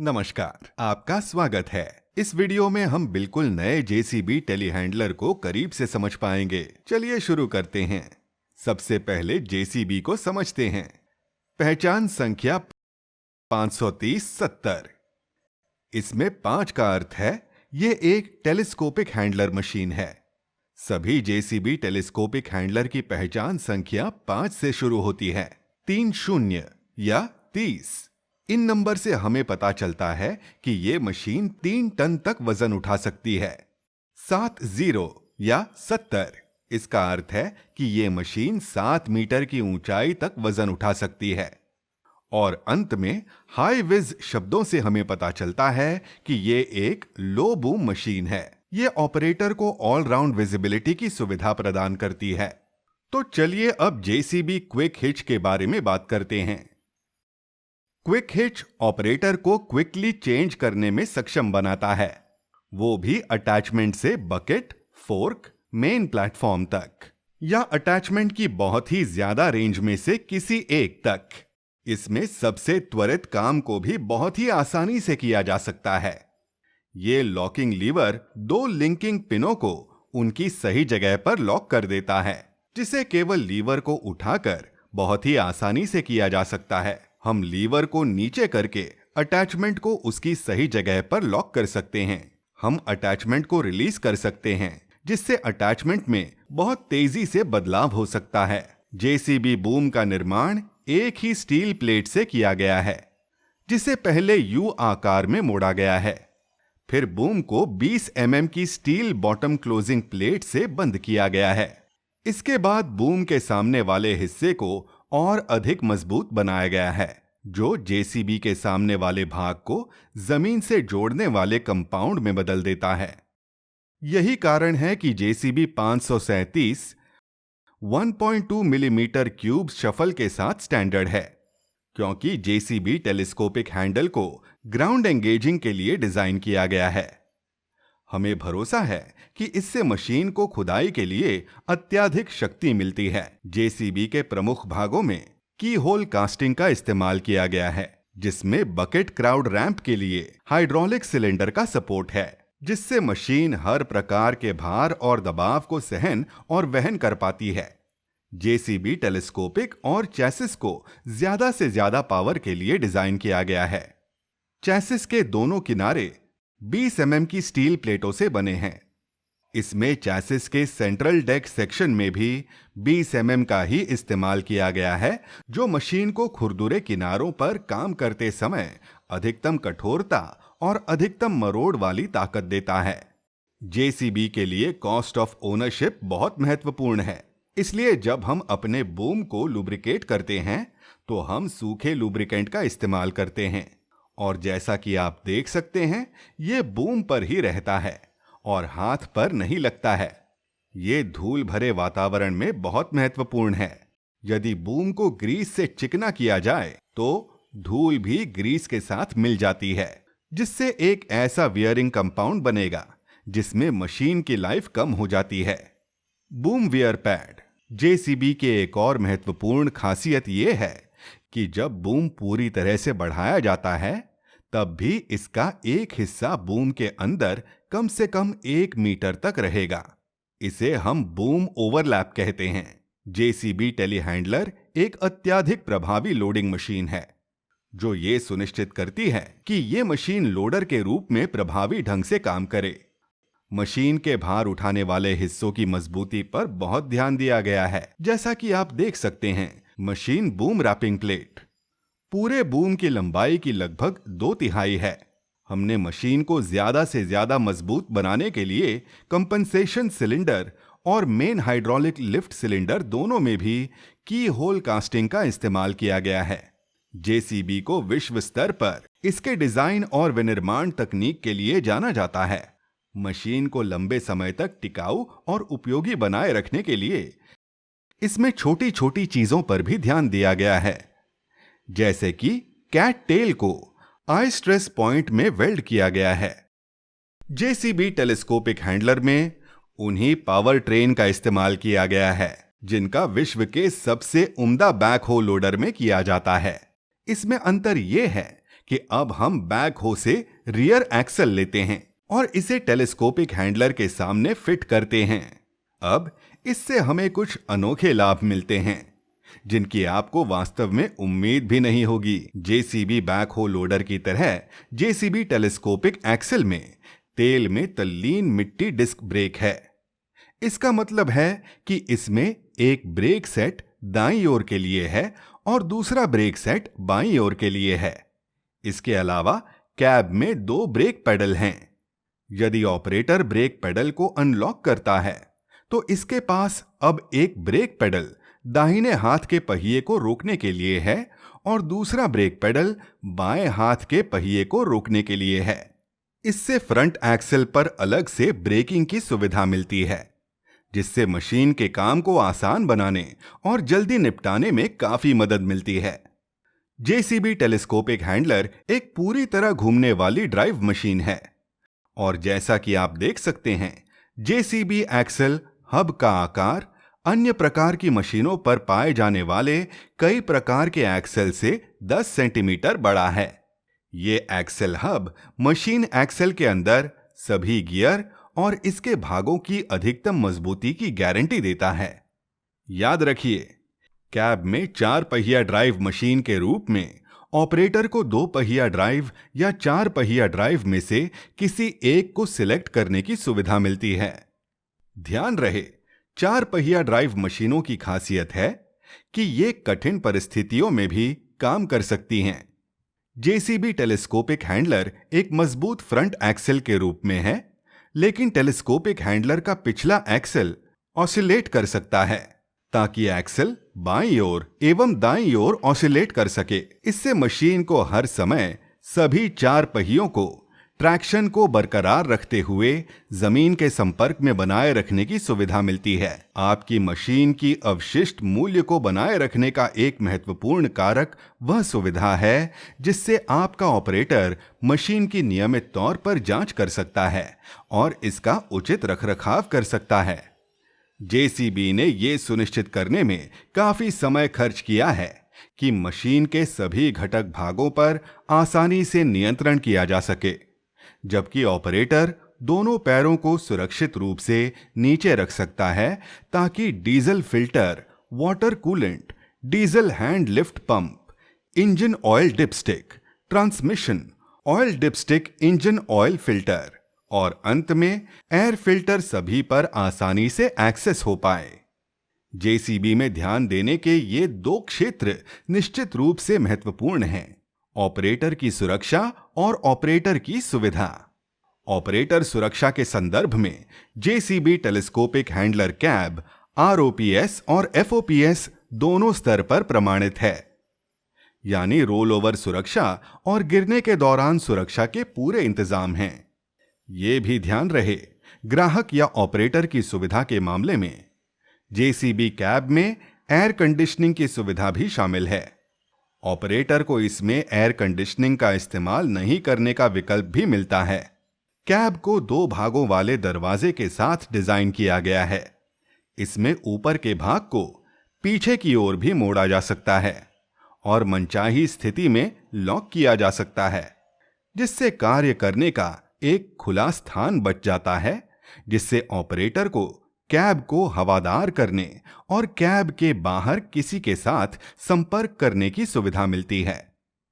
नमस्कार, आपका स्वागत है। इस वीडियो में हम बिल्कुल नए जेसीबी टेलीहैंडलर को करीब से समझ पाएंगे। चलिए शुरू करते हैं। सबसे पहले जेसीबी को समझते हैं। पहचान संख्या 530-70। इसमें 5 का अर्थ है ये एक टेलीस्कोपिक हैंडलर मशीन है। सभी जेसीबी टेलीस्कोपिक हैंडलर की पहचान संख्या 5 से शुरू होती है। 30 या 30। इन नंबर से हमें पता चलता है कि ये मशीन 3 टन तक वजन उठा सकती है। 70 या 70, इसका अर्थ है कि ये मशीन 7 मीटर की ऊंचाई तक वजन उठा सकती है। और अंत में हाई विज शब्दों से हमें पता चलता है कि ये एक लो बूम मशीन है। ये ऑपरेटर को ऑल राउंड विजिबिलिटी की सुविधा प्रदान करती है। तो चलिए अब जेसीबी क्विक हिच के बारे में बात करते हैं। क्विक हिच ऑपरेटर को क्विकली चेंज करने में सक्षम बनाता है, वो भी अटैचमेंट से बकेट, फोर्क, मेन प्लेटफॉर्म तक, या अटैचमेंट की बहुत ही ज्यादा रेंज में से किसी एक तक। इसमें सबसे त्वरित काम को भी बहुत ही आसानी से किया जा सकता है। ये लॉकिंग लीवर 2 लिंकिंग पिनों को उनकी सही जगह पर लॉक कर देता है, जिसे केवल लीवर को उठाकर बहुत ही आसानी से किया जा सकता है। हम लीवर को नीचे करके अटैचमेंट को उसकी सही जगह पर लॉक कर सकते हैं। हम अटैचमेंट को रिलीज कर सकते हैं, जिससे अटैचमेंट में बहुत तेजी से बदलाव हो सकता है। जेसीबी बूम का निर्माण एक ही स्टील प्लेट से किया गया है, जिसे पहले यू आकार में मोड़ा गया है। फिर बूम को 20 mm की स्टील बॉटम क्लोजिंग प्लेट से बंद किया गया है। इसके बाद बूम के सामने वाले हिस्से को और अधिक मजबूत बनाया गया है, जो जेसीबी के सामने वाले भाग को जमीन से जोड़ने वाले कंपाउंड में बदल देता है। यही कारण है कि जेसीबी 537 1.2 मिलीमीटर क्यूब शफल के साथ स्टैंडर्ड है, क्योंकि जेसीबी टेलीस्कोपिक हैंडल को ग्राउंड एंगेजिंग के लिए डिजाइन किया गया है। हमें भरोसा है कि इससे मशीन को खुदाई के लिए अत्यधिक शक्ति मिलती है। जेसीबी के प्रमुख भागों में की होल कास्टिंग का इस्तेमाल किया गया है, जिसमें बकेट क्राउड रैंप के लिए हाइड्रोलिक सिलेंडर का सपोर्ट है, जिससे मशीन हर प्रकार के भार और दबाव को सहन और वहन कर पाती है। जेसीबी टेलीस्कोपिक और चैसिस को ज्यादा से ज्यादा पावर के लिए डिजाइन किया गया है। चैसिस के दोनों किनारे 20 mm की स्टील प्लेटों से बने हैं। इसमें चैसिस के सेंट्रल डेक सेक्शन में भी 20 mm का ही इस्तेमाल किया गया है, जो मशीन को खुरदुरे किनारों पर काम करते समय अधिकतम कठोरता और अधिकतम मरोड़ वाली ताकत देता है। जेसीबी के लिए कॉस्ट ऑफ ओनरशिप बहुत महत्वपूर्ण है, इसलिए जब हम अपने बूम को लुब्रिकेट करते हैं तो हम सूखे लुब्रिकेंट का इस्तेमाल करते हैं। और जैसा कि आप देख सकते हैं, ये बूम पर ही रहता है और हाथ पर नहीं लगता है। ये धूल भरे वातावरण में बहुत महत्वपूर्ण है। यदि बूम को ग्रीस से चिकना किया जाए तो धूल भी ग्रीस के साथ मिल जाती है, जिससे एक ऐसा वियरिंग कंपाउंड बनेगा जिसमें मशीन की लाइफ कम हो जाती है। बूम वियर पैड जेसीबी के एक और महत्वपूर्ण खासियत यह है कि जब बूम पूरी तरह से बढ़ाया जाता है, तब भी इसका एक हिस्सा बूम के अंदर कम से कम 1 मीटर तक रहेगा। इसे हम बूम ओवरलैप कहते हैं। जेसीबी टेलीहैंडलर एक अत्यधिक प्रभावी लोडिंग मशीन है, जो ये सुनिश्चित करती है कि ये मशीन लोडर के रूप में प्रभावी ढंग से काम करे। मशीन के भार उठाने वाले हिस्सों की मजबूती पर बहुत ध्यान दिया गया है। जैसा कि आप देख सकते हैं, मशीन बूम रैपिंग प्लेट पूरे बूम की लंबाई की लगभग 2/3 है। हमने मशीन को ज्यादा से ज्यादा मजबूत बनाने के लिए कंपनसेशन सिलेंडर और मेन हाइड्रोलिक लिफ्ट सिलेंडर दोनों में भी की होल कास्टिंग का इस्तेमाल किया गया है। जेसीबी को विश्व स्तर पर इसके डिजाइन और विनिर्माण तकनीक के लिए जाना जाता है। मशीन को लंबे समय तक टिकाऊ और उपयोगी बनाए रखने के लिए इसमें छोटी छोटी चीजों पर भी ध्यान दिया गया है, जैसे कि कैट टेल को आई स्ट्रेस पॉइंट में वेल्ड किया गया है। जेसीबी टेलीस्कोपिक हैंडलर में उन्हीं पावर ट्रेन का इस्तेमाल किया गया है, जिनका विश्व के सबसे उम्दा बैकहो लोडर में किया जाता है। इसमें अंतर यह है कि अब हम बैक हो से रियर एक्सल लेते हैं और इसे टेलीस्कोपिक हैंडलर के सामने फिट करते हैं। अब इससे हमें कुछ अनोखे लाभ मिलते हैं जिनकी आपको वास्तव में उम्मीद भी नहीं होगी। जेसीबी बैकहो लोडर की तरह जेसीबी टेलीस्कोपिक एक्सल में तेल में तल्लीन मिट्टी डिस्क ब्रेक है। इसका मतलब है कि इसमें एक ब्रेक सेट दाईं ओर के लिए है और दूसरा ब्रेक सेट बाईं ओर के लिए है। इसके अलावा कैब में 2 ब्रेक पेडल हैं। यदि ऑपरेटर ब्रेक पेडल को अनलॉक करता है तो इसके पास अब एक ब्रेक पेडल दाहिने हाथ के पहिए को रोकने के लिए है और दूसरा ब्रेक पेडल बाएं हाथ के पहिए को रोकने के लिए है। इससे फ्रंट एक्सल पर अलग से ब्रेकिंग की सुविधा मिलती है, जिससे मशीन के काम को आसान बनाने और जल्दी निपटाने में काफी मदद मिलती है। जेसीबी टेलीस्कोपिक हैंडलर एक पूरी तरह घूमने वाली ड्राइव मशीन है और जैसा कि आप देख सकते हैं, जेसीबी एक्सल हब का आकार अन्य प्रकार की मशीनों पर पाए जाने वाले कई प्रकार के एक्सल से 10 सेंटीमीटर बड़ा है। ये एक्सल हब मशीन एक्सल के अंदर सभी गियर और इसके भागों की अधिकतम मजबूती की गारंटी देता है। याद रखिए, कैब में 4 पहिया ड्राइव मशीन के रूप में ऑपरेटर को 2 पहिया ड्राइव या 4 पहिया ड्राइव में से किसी एक को सिलेक्ट करने की सुविधा मिलती है। ध्यान रहे, 4 पहिया ड्राइव मशीनों की खासियत है कि ये कठिन परिस्थितियों में भी काम कर सकती हैं। जेसीबी टेलीस्कोपिक हैंडलर एक मजबूत फ्रंट एक्सल के रूप में है, लेकिन टेलीस्कोपिक हैंडलर का पिछला एक्सल ऑसिलेट कर सकता है ताकि एक्सल बाईं ओर एवं दाईं ओर ऑसिलेट कर सके। इससे मशीन को हर समय सभी 4 पहियों को ट्रैक्शन को बरकरार रखते हुए जमीन के संपर्क में बनाए रखने की सुविधा मिलती है। आपकी मशीन की अवशिष्ट मूल्य को बनाए रखने का एक महत्वपूर्ण कारक वह सुविधा है जिससे आपका ऑपरेटर मशीन की नियमित तौर पर जांच कर सकता है और इसका उचित रखरखाव कर सकता है। जेसीबी ने यह सुनिश्चित करने में काफी समय खर्च किया है कि मशीन के सभी घटक भागों पर आसानी से नियंत्रण किया जा सके, जबकि ऑपरेटर दोनों पैरों को सुरक्षित रूप से नीचे रख सकता है ताकि diesel filter, water coolant, diesel hand lift pump, engine oil dipstick, transmission oil dipstick, engine oil filter और अंत में एयर फिल्टर सभी पर आसानी से एक्सेस हो पाए। जेसीबी में ध्यान देने के ये 2 क्षेत्र निश्चित रूप से महत्वपूर्ण हैं: ऑपरेटर की सुरक्षा और ऑपरेटर की सुविधा। ऑपरेटर सुरक्षा के संदर्भ में जेसीबी टेलीस्कोपिक हैंडलर कैब आरओपीएस और एफओपीएस दोनों स्तर पर प्रमाणित है, यानी रोल ओवर सुरक्षा और गिरने के दौरान सुरक्षा के पूरे इंतजाम हैं। ये भी ध्यान रहे, ग्राहक या ऑपरेटर की सुविधा के मामले में जेसीबी कैब में एयर कंडीशनिंग की सुविधा भी शामिल है। ऑपरेटर को इसमें एयर कंडीशनिंग का इस्तेमाल नहीं करने का विकल्प भी मिलता है। कैब को 2 भागों वाले दरवाजे के साथ डिजाइन किया गया है। इसमें ऊपर के भाग को पीछे की ओर भी मोड़ा जा सकता है और मनचाही स्थिति में लॉक किया जा सकता है, जिससे कार्य करने का एक खुला स्थान बच जाता है, जिससे ऑपरेटर को कैब को हवादार करने और कैब के बाहर किसी के साथ संपर्क करने की सुविधा मिलती है।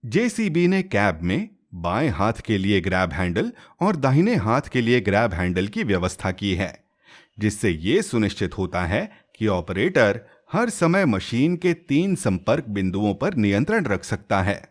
जेसीबी ने कैब में बाएं हाथ के लिए ग्रैब हैंडल और दाहिने हाथ के लिए ग्रैब हैंडल की व्यवस्था की है, जिससे यह सुनिश्चित होता है कि ऑपरेटर हर समय मशीन के 3 संपर्क बिंदुओं पर नियंत्रण रख सकता है।